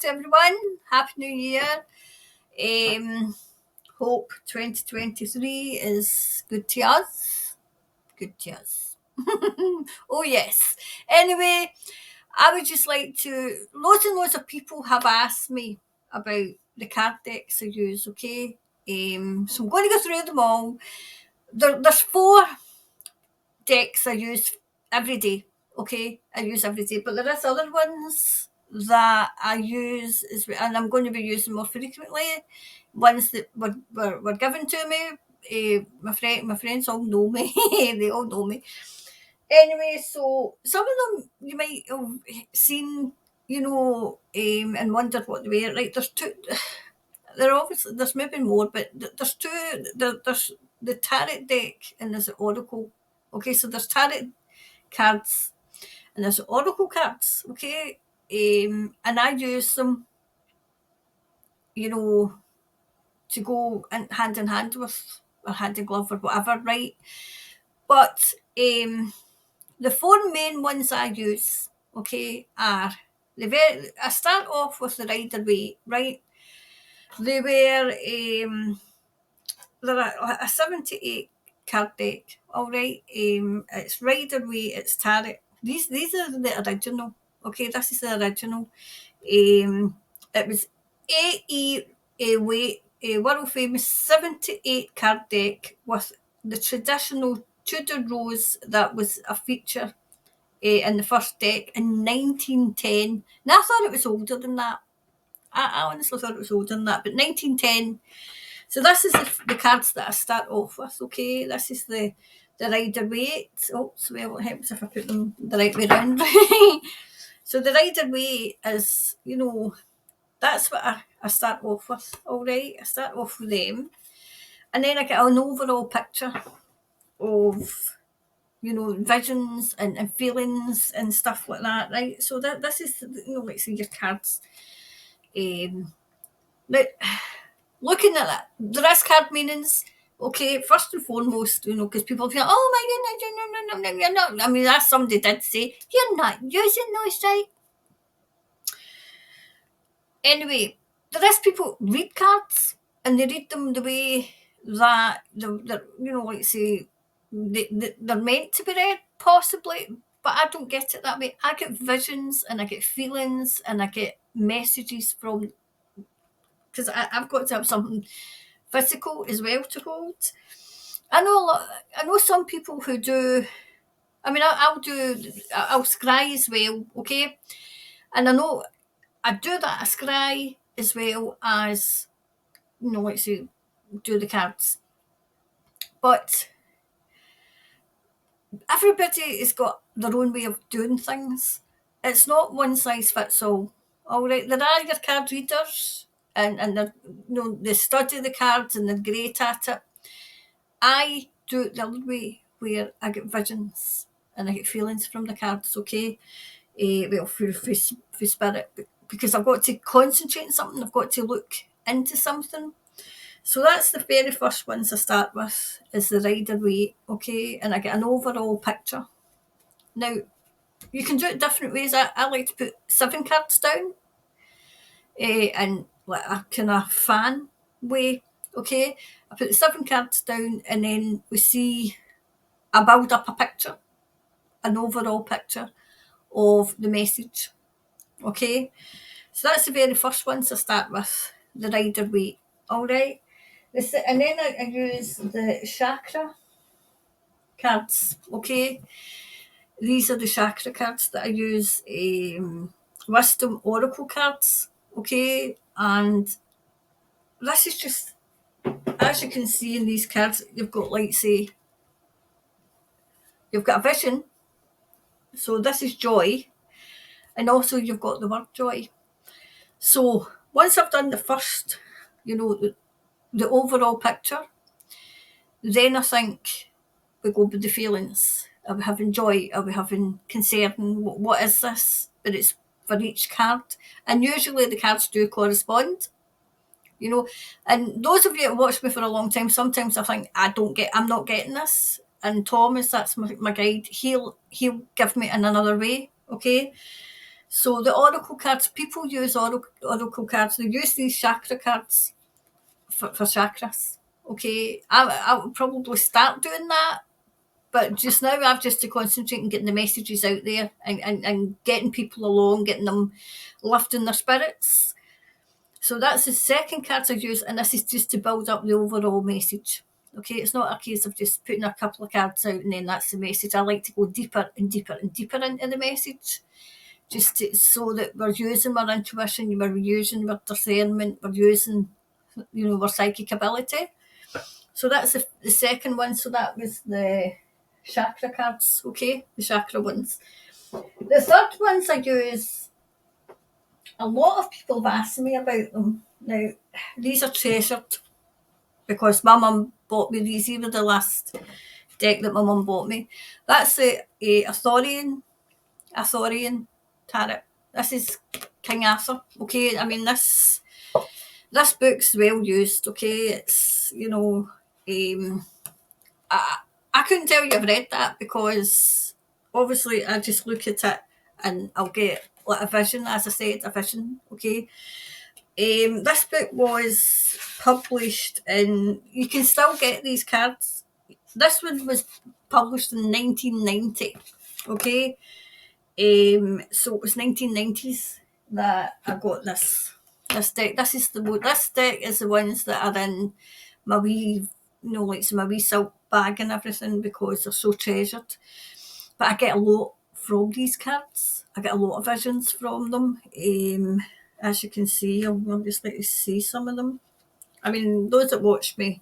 to everyone. Happy New Year. Hope 2023 is good to us. Good to us. Oh, yes. Anyway, I would just like to. Loads and loads of people have asked me about the card decks I use, okay? So I'm going to go through them all. There's 4 decks I use every day. Okay, I use every day, but there is other ones that I use, and I'm going to be using more frequently. Ones that were given to me. My friends all know me. They all know me. Anyway, so some of them you might have seen, and wondered what they were. Right, there's 2. There obviously there's maybe more, but there's 2. There's the tarot deck and there's the oracle. Okay, so there's tarot cards and there's oracle cards. Okay, and I use them, to go in hand with, or hand in glove or whatever, right? But the 4 main ones I use, okay, are I start off with the Rider-Waite, right? They were they're a 78 card deck, all right. It's Rider-Waite, it's tarot. These are the original. Okay, this is the original. It was A Waite, a world famous 78 card deck with the traditional Tudor rose that was a feature in the first deck in 1910. Now I thought it was older than that. I honestly thought it was older than that, but 1910. So this is the cards that I start off with, okay? This is the Rider-Waite. Oh, so well, it helps if I put them the right way around. So the Rider-Waite is, that's what I start off with, all right? I start off with them. And then I get an overall picture of, visions and feelings and stuff like that, right? So this is, like say your cards. Now, looking at that, there is card meanings. Okay, first and foremost, because people feel, oh my goodness, no, you're not. I mean, as somebody did say, you're not using those right. Anyway, there is people read cards and they read them the way that they're like say they're meant to be read, possibly, but I don't get it that way. I get visions and I get feelings and I get messages from, because I've got to have something physical as well to hold. I know some people who do. I mean, I'll scry as well, okay? And I know I do that, I scry as well as, like say, do the cards. But everybody has got their own way of doing things. It's not one size fits all. All right, there are your card readers, and they're, they study the cards and they're great at it. I do it the other way, where I get visions and I get feelings from the cards, okay? Well, for spirit, because I've got to concentrate on something, I've got to look into something. So that's the very first ones I start with, is the Rider-Waite, okay? And I get an overall picture. Now, you can do it different ways. I like to put 7 cards down, and like a kind of fan way, okay? I put the 7 cards down and then I build up a picture, an overall picture of the message, okay? So that's the very first ones I start with, the Rider-Waite, all right? And then I use the Chakra cards, okay? These are the Chakra cards that I use, Wisdom Oracle cards, okay? And this is just, as you can see in these cards, you've got, like, say, you've got a vision. So this is joy. And also you've got the word joy. So once I've done the first, the overall picture, then I think we go with the feelings. Are we having joy? Are we having concern? What is this? But it's for each card. And usually the cards do correspond. And those of you that watched me for a long time, sometimes I think I'm not getting this. And Thomas, that's my guide, he'll give me in another way, okay? So the oracle cards, people use oracle cards. They use these chakra cards for chakras. Okay, I would probably start doing that, but just now I've just to concentrate on getting the messages out there and getting people along, getting them lifting their spirits. So that's the second card I use, and this is just to build up the overall message. Okay, it's not a case of just putting a couple of cards out and then that's the message. I like to go deeper and deeper and deeper into the message, just so that we're using our intuition, we're using our discernment, we're using, our psychic ability. So that's the second one. So that was the chakra cards, okay, the chakra ones. The third ones I use, a lot of people have asked me about them. Now, these are treasured because my mum bought me these. Even the last deck that my mum bought me. That's a Arthurian tarot. This is King Arthur. Okay, I mean this book's well used. Okay, it's I couldn't tell you I've read that because obviously I just look at it and I'll get like a vision, as I said, a vision. Okay. This book was published in, you can still get these cards. This one was published in 1990. Okay. So it was 1990s that I got this deck. This deck is the ones that are in my wee, like my wee silk bag and everything because they're so treasured. But I get a lot from these cards. I get a lot of visions from them. As you can see, I'll just let you see some of them. I mean, those that watch me,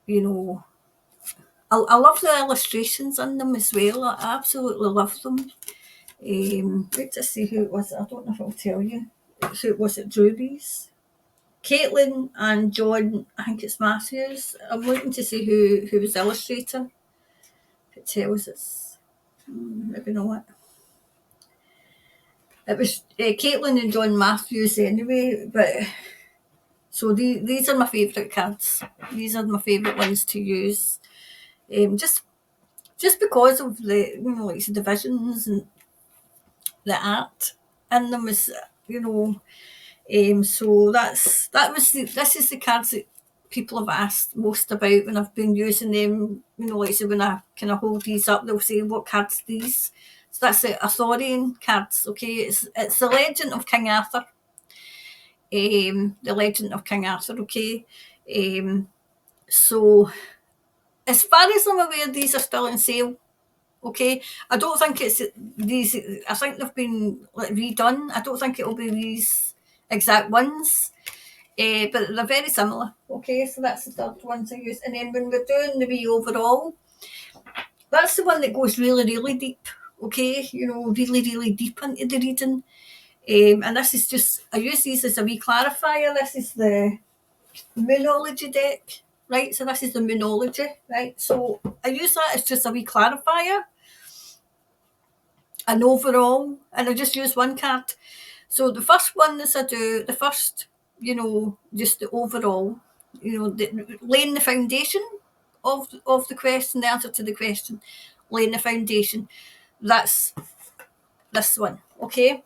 I love the illustrations in them as well. I absolutely love them. Wait to see who it was. I don't know if I'll tell you who it was that drew these. Caitlin and John, I think it's Matthews. I'm looking to see who was the illustrator. If it tells us, maybe not. It was Caitlin and John Matthews anyway, but so these are my favourite cards. These are my favourite ones to use. Just because of the like the divisions and the art in them is so this is the cards that people have asked most about when I've been using them. Like so when I kind of hold these up, they'll say, "What cards are these?" So that's the Arthurian cards. Okay, it's the Legend of King Arthur. The Legend of King Arthur. Okay, so as far as I'm aware, these are still on sale. Okay, I don't think it's these. I think they've been like redone. I don't think it'll be these exact ones, but they're very similar. Okay, so that's the third one to use. And then when we're doing the wee overall, that's the one that goes really, really deep. Okay, really, really deep into the reading. And this is just, I use these as a wee clarifier. This is the Moonology deck, right? So this is the Moonology, right? So I use that as just a wee clarifier. And overall, and I just use one card. So the first one is I do, the first, just the overall, laying the foundation of the question, the answer to the question, laying the foundation. That's this one, okay?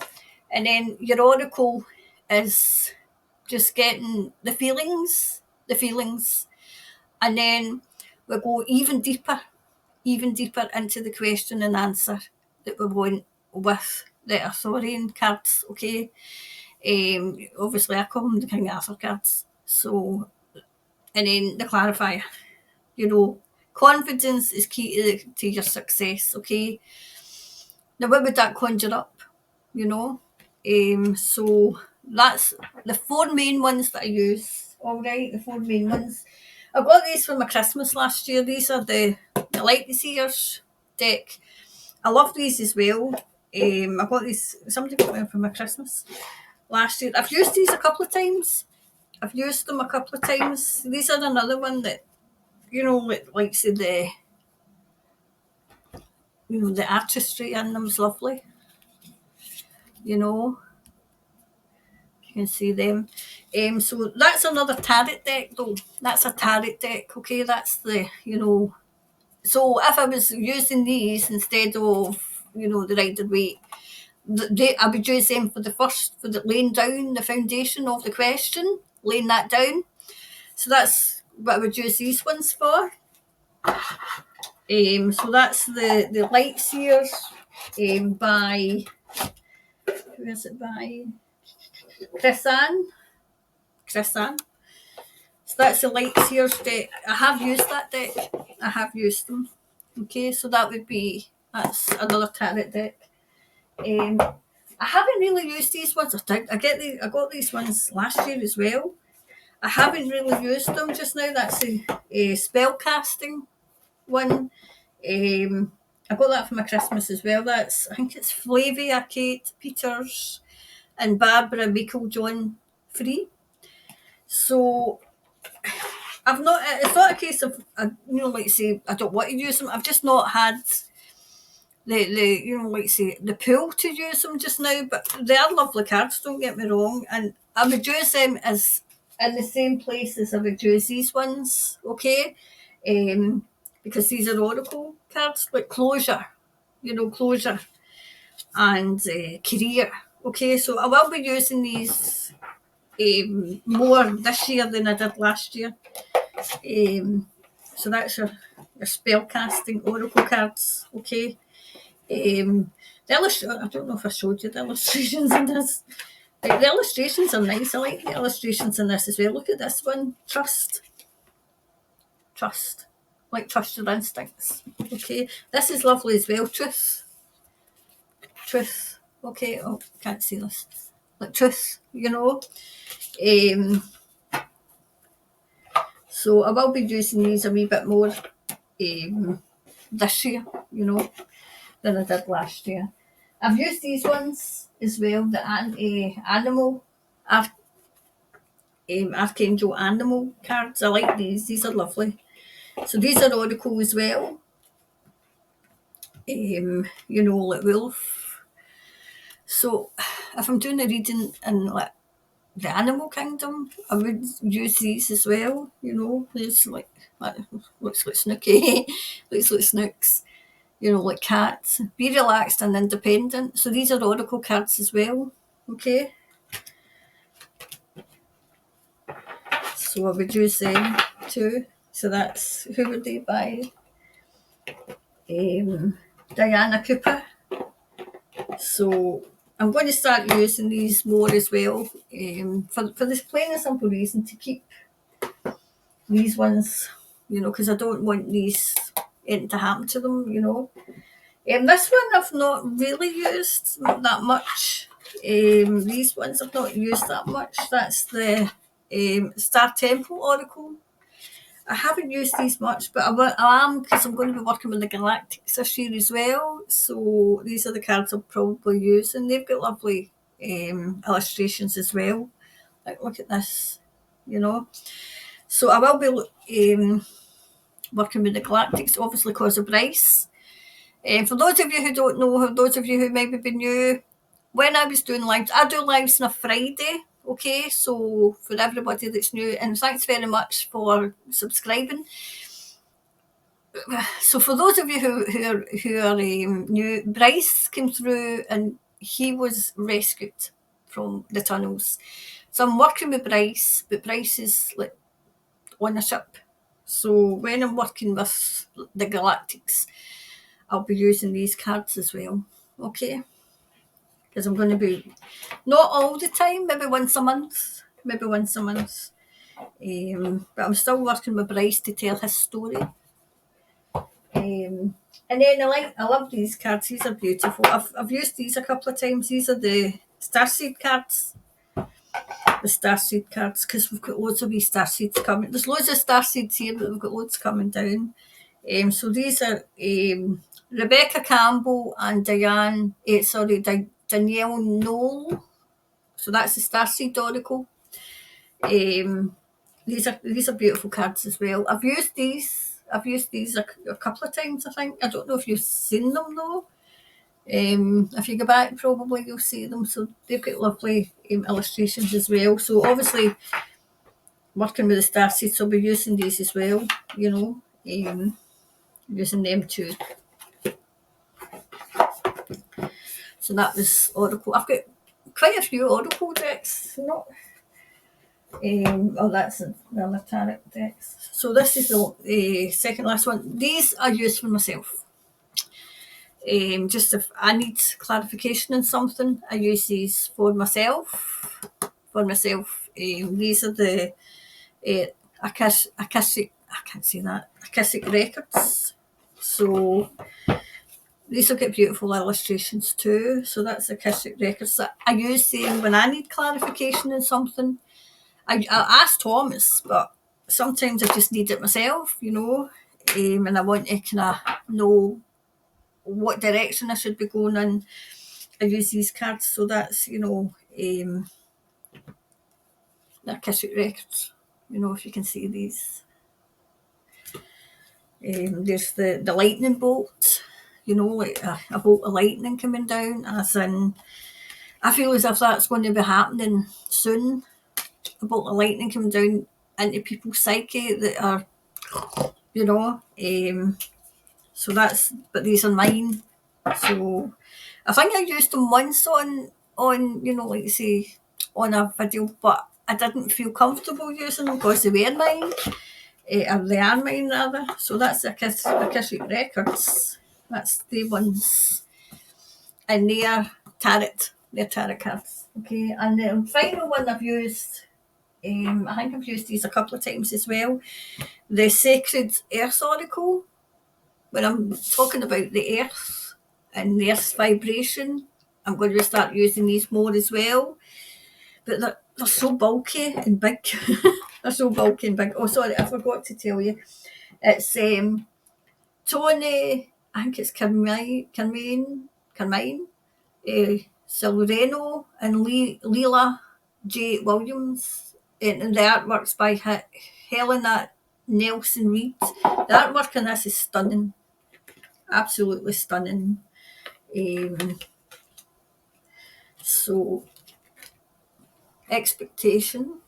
And then your oracle is just getting the feelings, and then we go even deeper into the question and answer that we want with the Arthurian cards, okay? Obviously, I call them the King Arthur cards. So, and then the clarifier, confidence is key to your success, okay? Now, what would that conjure up, So that's the four main ones that I use, all right, the four main ones. I got these for my Christmas last year. These are the Light Seers deck. I love these as well. I got these, somebody got them for my Christmas last year. I've used these a couple of times. These are another one that, like say the artistry in them is lovely. You can see them. So that's another tarot deck though. That's a tarot deck, okay? That's the, so if I was using these instead of, the Rider-Waite, I would use them for the laying down the foundation of the question, laying that down. So that's what I would use these ones for. So that's the lights here by, who is it by? Chris-Anne. So that's the lights here deck. I have used that deck. I have used them. Okay, so that's another tarot deck. I haven't really used these ones. I got these ones last year as well. I haven't really used them just now. That's a spell casting one. I got that for my Christmas as well. I think it's Flavia, Kate Peters, and Barbara Meikle-John Free. So it's not a case of, like say, I don't want to use them. I've just not had the pull to use them just now, but they are lovely cards, don't get me wrong, and I would use them as in the same place as I would use these ones, okay? Because these are oracle cards, like closure and career, okay? So I will be using these more this year than I did last year. So that's your spell casting oracle cards, okay? I don't know if I showed you the illustrations in this. The illustrations are nice. I like the illustrations in this as well. Look at this one. Trust. Like trust your instincts. Okay. This is lovely as well. Truth. Okay. Oh, can't see this. Like truth, So I will be using these a wee bit more this year, than I did last year. I've used these ones as well, the animal, Archangel Animal cards. I like these are lovely. So these are oracle as well. Like wolf. So if I'm doing a reading in like the animal kingdom, I would use these as well. There's looks like Snooky, looks like Snooks. Like cats. Be relaxed and independent. So these are oracle cards as well. Okay. So I would use them too. So that's, who would they by? Diana Cooper. So I'm going to start using these more as well. For this plain and simple reason, to keep these ones, because I don't want anything to happen to them, This one I've not really used that much. These ones I've not used that much. That's the Star Temple Oracle. I haven't used these much, but I am, because I'm going to be working with the Galactic this year as well. So these are the cards I'll probably use, and they've got lovely illustrations as well. Like, look at this, So I will be working with the Galactics, obviously because of Bryce. For those of you who don't know, those of you who maybe be new, when I was doing lives, I do lives on a Friday, okay? So for everybody that's new, and thanks very much for subscribing. So for those of you who are new, Bryce came through and he was rescued from the tunnels. So I'm working with Bryce, but Bryce is like on a ship. So when I'm working with the Galactics, I'll be using these cards as well, okay? Because I'm going to be, not all the time, maybe once a month. But I'm still working with Bryce to tell his story. And then I love these cards. These are beautiful. I've used these a couple of times. These are the Starseed cards. The Starseed cards, because we've got loads of wee Starseeds coming. There's loads of Starseeds here, but we've got loads coming down. So these are Rebecca Campbell and Danielle Knoll. So that's the Starseed Oracle. These are beautiful cards as well. I've used these a couple of times, I think. I don't know if you've seen them though. If you go back, probably you'll see them. So they've got lovely illustrations as well. So obviously, working with the Starseeds, so I'll be using these as well. Using them too. So that was Oracle. I've got quite a few Oracle decks. Not, that's another tarot decks. So this is the second last one. These I use for myself. Just if I need clarification on something, I use these for myself. These are the Akashic. I can't say that. Akashic records. So these will get beautiful illustrations too. So that's Akashic records. So I use them when I need clarification on something. I ask Thomas, but sometimes I just need it myself, and I want to kind of know what direction I should be going in. I use these cards, so that's the Akashic records. If you can see these. There's the lightning bolt, like a bolt of lightning coming down, as in, I feel as if that's going to be happening soon. A bolt of lightning coming down into people's psyche that are, so that's, but these are mine. So I think I used them once on like say, on a video, but I didn't feel comfortable using them because they were mine. Or they are mine rather. So that's Akashic Records. That's the ones. And they're tarot cards. Okay, and the final one I've used, I think I've used these a couple of times as well. The Sacred Earth Oracle. When I'm talking about the earth and the earth's vibration, I'm going to start using these more as well. But they're so bulky and big. They're so bulky and big. Oh, sorry, I forgot to tell you. It's Tony, I think it's Carmine, Silvereno, and Leela J. Williams. And the artwork's by Helena Nelson Reed. The artwork on this is stunning. Absolutely stunning. So, expectation,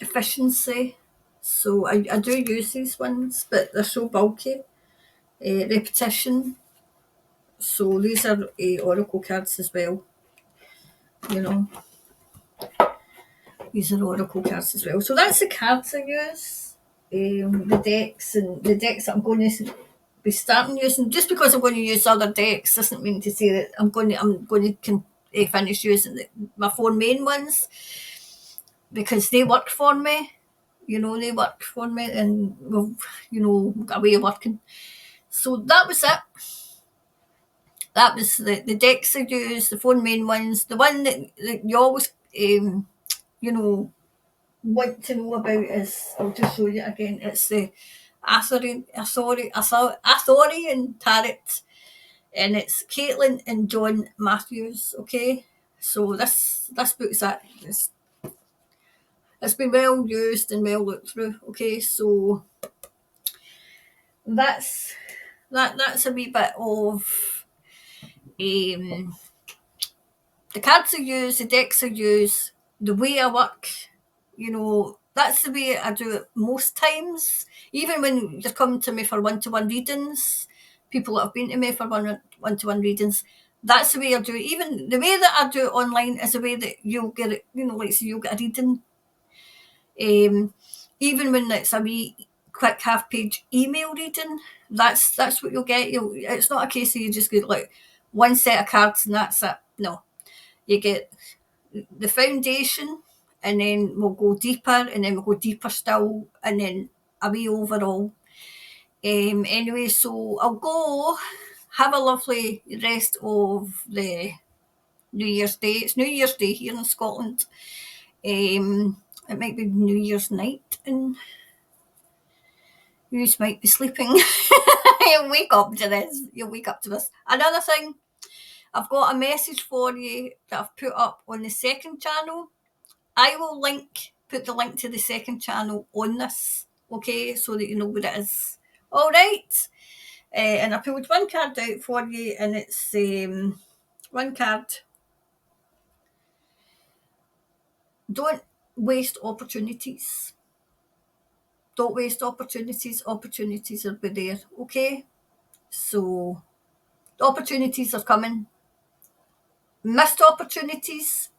efficiency. So I do use these ones, but they're so bulky. Repetition. So these are oracle cards as well. These are oracle cards as well. So that's the cards I use. The decks that I'm going to be starting using. Just because I'm going to use other decks doesn't mean to say that I'm going to finish using my four main ones, because they work for me. They work for me, and we've got a way of working. So that was it. That was the decks I use, the four main ones. The one that you always want to know about is, I'll just show you again. It's the Arthurian tarot, and it's Caitlin and John Matthews. Okay, so this book's that it's been well used and well looked through. Okay, so that's a wee bit of the cards I use, the decks I use, the way I work. That's the way I do it most times. Even when you're coming to me for one-to-one readings, people that have been to me for one-to-one readings, that's the way I do it. Even the way that I do it online is the way that you'll get it, like say you'll get a reading. Even when it's a wee quick half-page email reading, that's what you'll get. It's not a case of you just get like one set of cards and that's it. No, you get the foundation, and then we'll go deeper, and then we'll go deeper still, and then a wee overall. Anyway, so I'll go have a lovely rest of the New Year's Day. It's New Year's Day here in Scotland. It might be New Year's night, and you might be sleeping. You'll wake up to this. Another thing, I've got a message for you that I've put up on the second channel. I will put the link to the second channel on this, okay, so that you know what it is. All right. And I pulled one card out for you, and it's one card. Don't waste opportunities. Don't waste opportunities. Opportunities will be there, okay? So the opportunities are coming. Missed opportunities,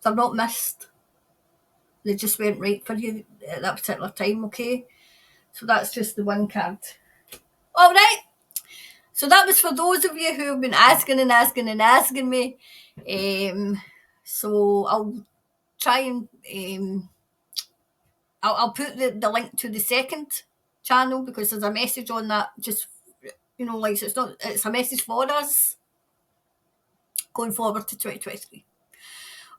they're not missed. They just weren't right for you at that particular time, okay? So that's just the one card. All right. So that was for those of you who have been asking and asking and asking me. So I'll try and I'll put the link to the second channel, because there's a message on that. Just, like, so it's a message for us going forward to 2023.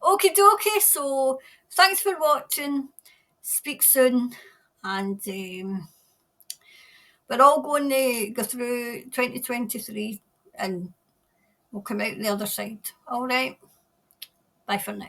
Okie dokie. So thanks for watching. Speak soon, and we're all going to go through 2023, and we'll come out the other side. All right. Bye for now.